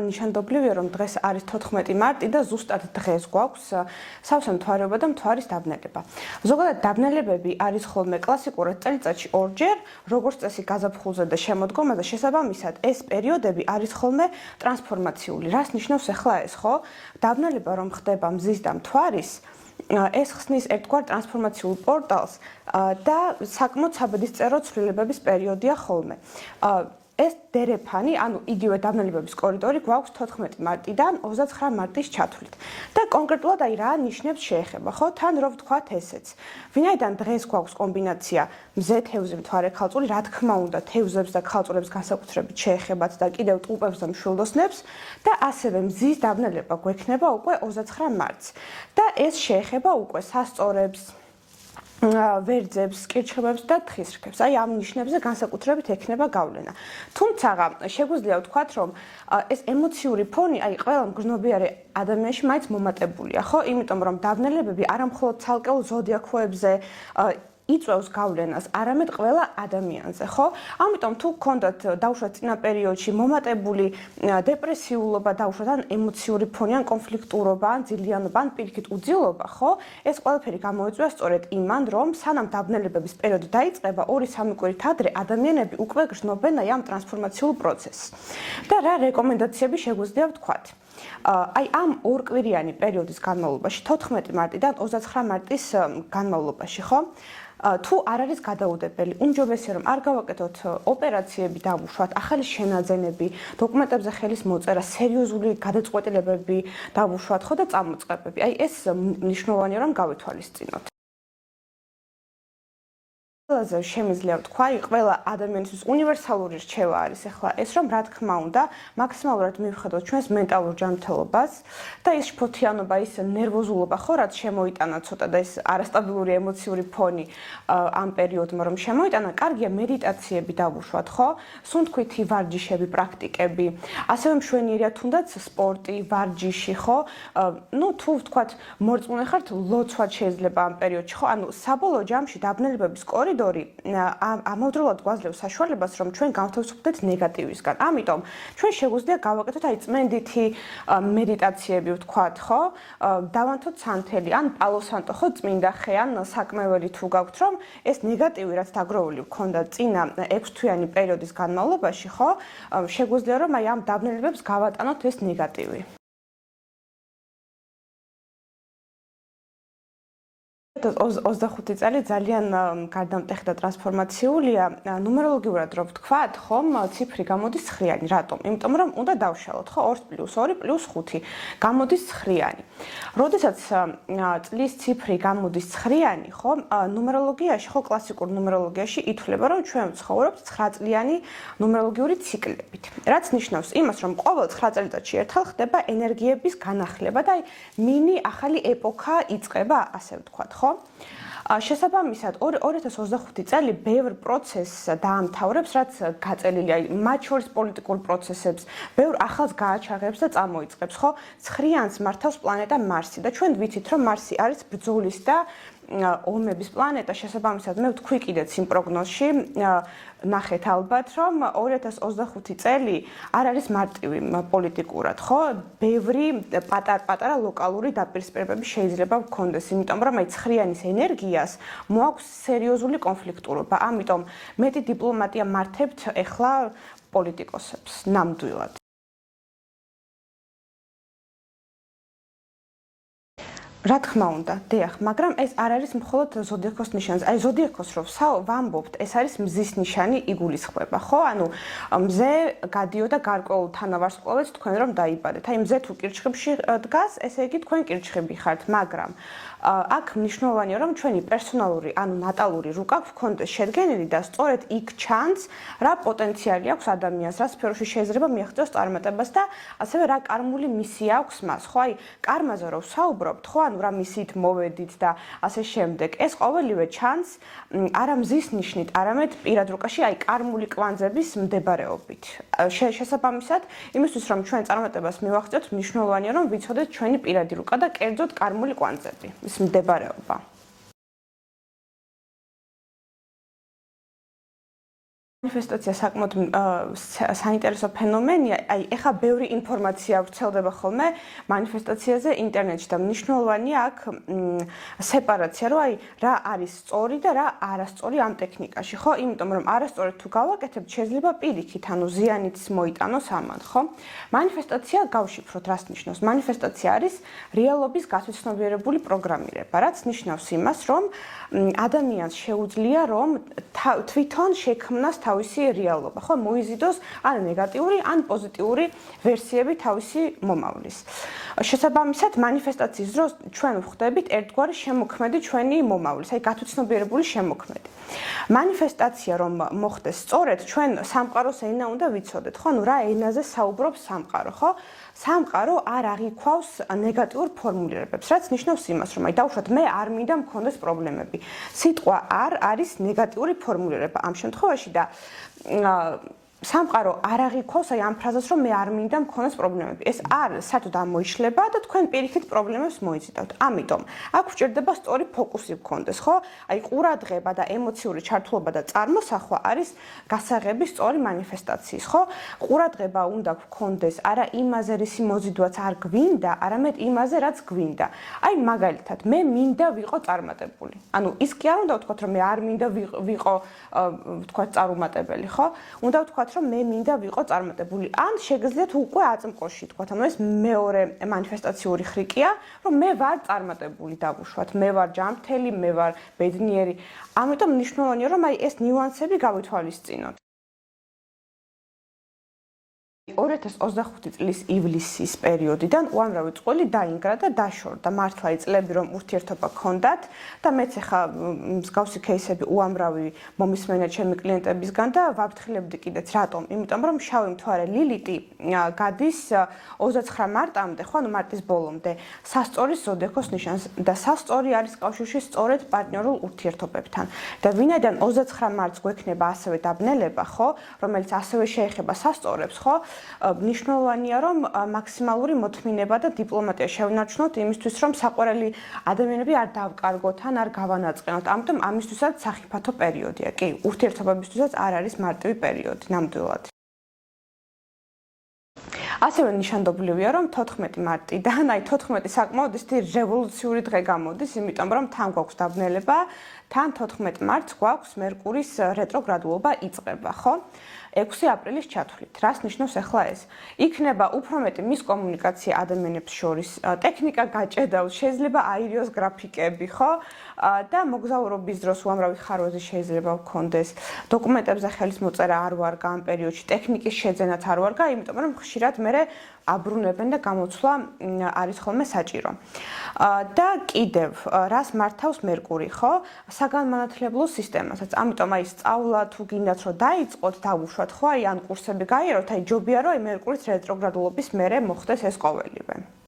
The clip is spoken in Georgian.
ნიშანდობლივია, რომ დღეს არის 14 მარტი და ზუსტად დღეს გვაქვს სავსე მთვარეობა და მთვარის დაბნელება. ზოგადად დაბნელებები არის ხოლმე კლასიკურად წელიწადში ორჯერ, როგორც წესი გაზაფხულზე და შემოდგომაზე, შესაბამისად ეს პერიოდები არის ხოლმე ტრანსფორმაციული. რას ნიშნავს ახლა ეს, ხო? დაბნელება რომ ხდება მზის და მთვარის, ეს ხსნის ერთგვარ ტრანსფორმაციულ პორტალს და საკმაოდ საბედისწერო ცვლილებების პერიოდია ხოლმე. ეს დერეფანი, ანუ იგივე დაბნელებების კორიდორი გვაქვს 14 მარტიდან 29 მარტის ჩათვლით. და კონკრეტულად რა ნიშნებს შეეხება, ხო? თან რო ვთქვათ ესეც. ვინაიდან დღეს გვაქვს კომბინაცია მზე, თევზი, მთვარე, ქალწული, რა თქმა უნდა, თევზებს და ქალწულებს განსაკუთრებით შეეხებათ და კიდევ ტყუპებს და მშვილდოსნებს და ასევე მზის დაბნელება გვექნება უკვე 29 მარტს. და ეს შეეხება უკვე სასწორებს, ვერძებს, კირჩხიბებს და თხის რქებს. აი ამ ნიშნებზე განსაკუთრებით ექნება გავლენა. თუმცა შეგვიძლია ვთქვათ, რომ ეს ემოციური ფონი, აი ყველა მგრძნობიარე ადამიანში მაინც მომატებულია, ხო? იმიტომ რომ დაბნელებები არა მხოლოდ ცალკეულ ზოდიაქოებზე იწვევს გავლენას, არამედ ყველა ადამიანზე, ხო? ამიტომ თუ გქონდათ დაუშვათ წინა პერიოდში მომატებული დეპრესიულობა, დაუშვათ ან ემოციური ფონი, ან კონფლიქტურობა, ან ძილიანობა, ან პირიქით უძილობა, ხო? ეს ყველაფერი გამოიწვია სწორედ იმან, რომ სანამ დაბნელებების პერიოდი დაიწყება, 2-3 კვირით ადრე ადამიანები უკვე გრძნობენ აი ამ ტრანსფორმაციულ პროცესს. და რა რეკომენდაციები შეგვიძლია ვთქვათ? აი ამ ორკვირიანი პერიოდის განმავლობაში 14 მარტიდან 29 მარტის განმავლობაში, ხო? თუ არ არის გადაუდებელი, უმჯობესია რომ არ გავაკეთოთ ოპერაციები დავუშვათ, ახალი შენაძენები, დოკუმენტებზე ხელის მოწერა, სერიოზული გადაწყვეტილებები დავუშვათ, ხო და წამოწყებები. აი ეს მნიშვნელოვანია რომ გავითვალისწინოთ. ყველაზე შემიძლია ვთქვა, ყველა ადამიანისთვის უნივერსალური რჩევა არის ახლა ეს, რომ რა თქმა უნდა, მაქსიმალურად მივხედოთ ჩვენს მენტალურ ჯანმრთელობას და ის შფოთიანობა, ის ნერვოზულობა, ხო, რაც შემოიტანა ცოტა და ეს არასტაბილური ემოციური ფონი ამ პერიოდმა რომ შემოიტანა, კარგია მედიტაციები დავუშვათ, ხო? სუნთქვითი ვარჯიშები, პრაქტიკები, ასევე მშვენიერია თუნდაც სპორტი, ვარჯიში, ხო? ნუ თუ ვთქვათ, მორწმუნე ხართ, ლოცვად შეიძლება ამ პერიოდში, ხო? ანუ საბოლოო ჯამში დაბნელებების კორიდორი ამავდროულად გვაძლევს საშუალებას, რომ ჩვენ გავთავისუფლდეთ ნეგატივისგან. ამიტომ ჩვენ შეგვიძლია გავაკეთოთ აი წმენდითი მედიტაციები ვთქვათ, ხო? დავანთოთ სანთელი, ან პალოსანტო, ხო, წმინდა ხე, ან საკმეველი თუ გაქვთ, რომ ეს ნეგატივი, რაც დაგროვილი გქონდა წინა 6 თვიანი პერიოდის განმავლობაში, ხო? შეგვიძლია რომ აი ამ დაბნელებებს გავატანოთ ეს ნეგატივი. 25 წელი ძალიან გარდამტეხი და ტრანსფორმაციულია. ნუმეროლოგიურად რო ვთქვათ, ხომ, ციფრი გამოდის 9-იანი. რატომ? იმიტომ რომ უნდა დავშალოთ, ხო, 2 + 2 + 5 გამოდის 9-იანი. როდესაც წლის ციფრი გამოდის 9-იანი, ხო, ნუმეროლოგიაში, ხო, კლასიკურ ნუმეროლოგიაში ითვლება, რომ ჩვენ ვცხოვრობთ 9-წლიანი ნუმეროლოგიური ციკლებით. რაც ნიშნავს იმას, რომ ყოველ 9 წელიწადში ერთხელ ხდება ენერგიების განახლება და აი მინი ახალი ეპოქა იწყება, ასე ვთქვათ, ხო? შესაბამისად 2025 წელი ბევრ პროცესს დაამთავრებს, რაც გაწელილია, მათ შორის პოლიტიკურ პროცესებს, ბევრ ახალს გააჩაღებს და წამოიწყებს, ხო? 9-იანს მართავს პლანეტა მარსი და ჩვენ ვიცით, რომ მარსი არის ბრძოლის და ომების პლანეტა, შესაბამისად მე ვთქვი კიდეც იმ პროგნოზში, ნახეთ ალბათ, რომ 2025 წელი არ არის მარტივი პოლიტიკურად, ხო? ბევრი პატარ-პატარა ლოკალური დაპირისპირებები შეიძლება გქონდეს, იმიტომ რომ აი 9-იანის ენერგიას მოაქვს სერიოზული კონფლიქტურობა. ამიტომ მეტი დიპლომატია მართებთ ეხლა პოლიტიკოსებს ნამდვილად. რა თქმა უნდა, დიახ, მაგრამ ეს არ არის მხოლოდ ზოდიაქოს ნიშანი. აი ზოდიაქოს რო ვამბობთ, ეს არის მზის ნიშანი იგულისხმება, ხო? ანუ მზე გადიოდა გარკვეულ თანავარსკვლავედს თქვენ რომ დაიბადეთ. აი მზე თუ კირჩხიბში დგას, ესე იგი თქვენ კირჩხიბი ხართ, მაგრამ აქ მნიშვნელოვანია რომ ჩვენი პერსონალური, ანუ ნატალური რუკა გვქონდეს შედგენილი და სწორედ იქ ჩანს, რა პოტენციალი აქვს ადამიანს, რა სფეროში შეიძლება მიაღწიოს წარმატებას და ასევე რა კარმული მისია აქვს მას, ხო? აი კარმაზე რო ვსაუბრობთ, ხო? ანუ რა მისით მოვედით და ასე შემდეგ. ეს ყოველივე ჩანს არა მზის ნიშნით, არამედ პირად რუკაში, აი კარმული კვანძების მდებარეობით. შესაბამისად, იმისთვის რომ ჩვენ წარმატებას მივაღწიოთ, მნიშვნელოვანია რომ ვიცოდეთ ჩვენი პირადი რუკა და კერძოდ კარმული კვანძები, ის მდებარეობა. Manifestაცია საკმაოდ საინტერესო ფენომენია. აი, ეხა ბევრი ინფორმაცია ვრცელდება ხოლმე манифестაციაზე ინტერნეტში და მნიშვნელოვანია აქ სეპარაცია, რომ აი, რა არის სწორი და რა არასწორი ამ ტექნიკაში, ხო? იმიტომ რომ არასწორად თუ გავაკეთებთ, შეიძლება პირიქით, ანუ ზიანიც მოიტანოს ამან, ხო? манифестაცია გავშიფროთ, რას ნიშნავს? манифестაცია არის რეალობის გასაცნობიერებული პროგრამირება, რაც ნიშნავს იმას, რომ ადამიანს შეუძლია რომ თვითონ შექმნას თავისი რეალობა, ხო, მოიზიდოს ან ნეგატიური, ან პოზიტიური ვერსიები თავისი მომავლის. შესაბამისად, манифестაციის დროს ჩვენ ვხვდებით ერთგვარი შემოქმედი ჩვენი მომავლის, აი გათვითცნობიერებული შემოქმედი. манифестაცია რომ მოხდეს სწორედ, ჩვენ სამყაროს ენა უნდა ვიცოდეთ, ხო, ანუ რა ენაზე საუბრობს სამყარო, ხო? სამყარო არ აღიქვავს ნეგატიურ ფორმულირებებს, რაც ნიშნავს იმას, რომ აი დავუშვათ, მე არ მინდა მქონდეს პრობლემები. სიტყვა არ არის ნეგატიური ფორმულირება ამ შემთხვევაში და სამყარო არ აღიქვავს აი ამ ფრაზას, რომ მე არ მინდა მქონდეს პრობლემები. ეს არ საერთოდ ამოიშლება და თქვენ პირიქით პრობლემებს მოიზიდავთ. ამიტომ აქ გვჭირდება სწორი ფოკუსი გქონდეს, ხო? აი ყურადღება და ემოციური ჩართულობა და წარმოსახვა არის გასაღები სწორი манифестაციის, ხო? ყურადღება უნდა გქონდეს არა იმაზე, რისი მოზიდვაც არ გვინდა, არამედ იმაზე, რაც გვინდა. აი მაგალითად, მე მინდა ვიყო წარმატებული. ანუ ის კი არ უნდა ვთქვათ, რომ მე არ მინდა ვიყო ვთქვათ წარუმატებელი, ხო? უნდა ვთქვათ რომ მე მინდა ვიყო წარმატებული. ან შეგიძლიათ უკვე აწმყოში თქვათ, ანუ ეს მეორე манифестაციური ხრიკია, რომ მე ვარ წარმატებული დავუშვათ, მე ვარ ჯანმრთელი, მე ვარ ბედნიერი. ამიტომ მნიშვნელოვანია რომ აი ეს ნიუანსები გავითვალისწინოთ. 2025 წლის ივლისის პერიოდიდან უამრავი წყვილი დაინგრა და დაშორდა. მართლა ის წლები რომ ურთიერთობა ჰქონდათ და მეც ახლა მსგავსი кейსები უამრავი მომისმენა ჩემი კლიენტებისგან და ვაფრთხილებდი კიდეც რატომ? იმიტომ რომ შავი მთვარე ლილიტი გადის 29 მარტამდე, ხო, ანუ მარტის ბოლომდე სასწორის ზოდიაქოს ნიშანს და სასწორი არის კავშირში სწორედ პარტნიორულ ურთიერთობებთან. და ვინაიდან 29 მარტს გვექნება ასევე დაბნელება, ხო, რომელიც ასევე შეეხება სასწორებს, ხო? მნიშვნელოვანია რომ მაქსიმალური მოთმინება და დიპლომატია შევინარჩუნოთ იმისთვის რომ საყვარელი ადამიანები არ დავკარგოთ ან არ გავანაწყენოთ. ამიტომ ამისთვისაც სახიფათო პერიოდია. კი, ურთიერთობებისთვისაც არ არის მარტივი პერიოდი ნამდვილად. ასევე ნიშანდობლივია რომ 14 მარტიდან, აი 14 საკმაოდ ისეთი რევოლუციური დღე გამოდის, იმიტომ რომ თან გვაქვს დაბნელება, თან 14 მარტს გვაქვს მერკურის რეტროგრადულობა იწყება, ხო? 6 აპრილის ჩათვლით. რას ნიშნავს ახლა ეს? იქნება უფრო მეტი მის კომუნიკაცია ადამიანებს შორის, ტექნიკა გაჭედავს, შეიძლება აირიოს გრაფიკები, ხო? და მოგზაურობის დროს უამრავი ხარვეზი შეიძლება გქონდეს. დოკუმენტებზე ხელის მოწერა არ ვარგა ამ პერიოდში, ტექნიკის შეძენაც არ ვარგა, იმიტომ რომ ხშირად მე აბრუნებენ და გამოცვლა არის ხოლმე საჭირო. და კიდევ რას მართავს მერკური, ხო? საგანმანათლებლო სისტემასაც. ამიტომ აი სწავლა თუ გინდათ რომ დაიწყოთ, დავუშვათ, ხო? აი ან კურსები გაიაროთ, აი ჯობია რომ მერკურის რეტროგრადულობის მერე მოხდეს ეს ყოველივე.